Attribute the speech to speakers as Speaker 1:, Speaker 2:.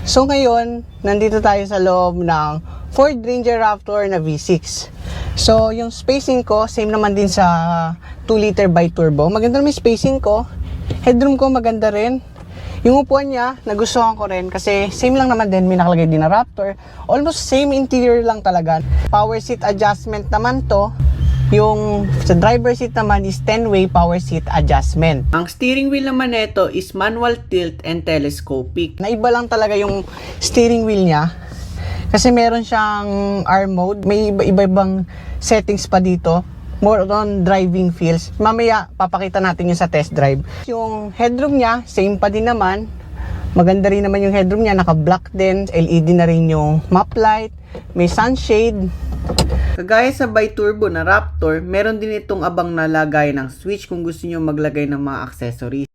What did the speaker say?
Speaker 1: So ngayon, nandito tayo sa loob ng Ford Ranger Raptor na V6. So yung spacing ko, same naman din sa 2-liter bi-turbo. Maganda naman yung spacing ko. Headroom ko maganda rin. Yung upuan niya, nagustuhan ko rin kasi same lang naman din, may nakalagay din na Raptor. Almost same interior lang talaga. Power seat adjustment naman to. Yung sa driver seat naman is 10-way power seat adjustment. Ang steering wheel naman nito is manual tilt and telescopic. Naiba lang talaga yung steering wheel niya. Kasi meron siyang R mode. May iba-ibang settings pa dito. More on driving feels. Mamaya, papakita natin yung sa test drive. Yung headroom niya, same pa din naman. Maganda rin naman yung headroom niya. Naka-black din. LED na rin yung map light. May sunshade. Kagaya sa bi-turbo na Raptor, meron din itong abang na lagay ng switch kung gusto nyo maglagay ng mga accessories.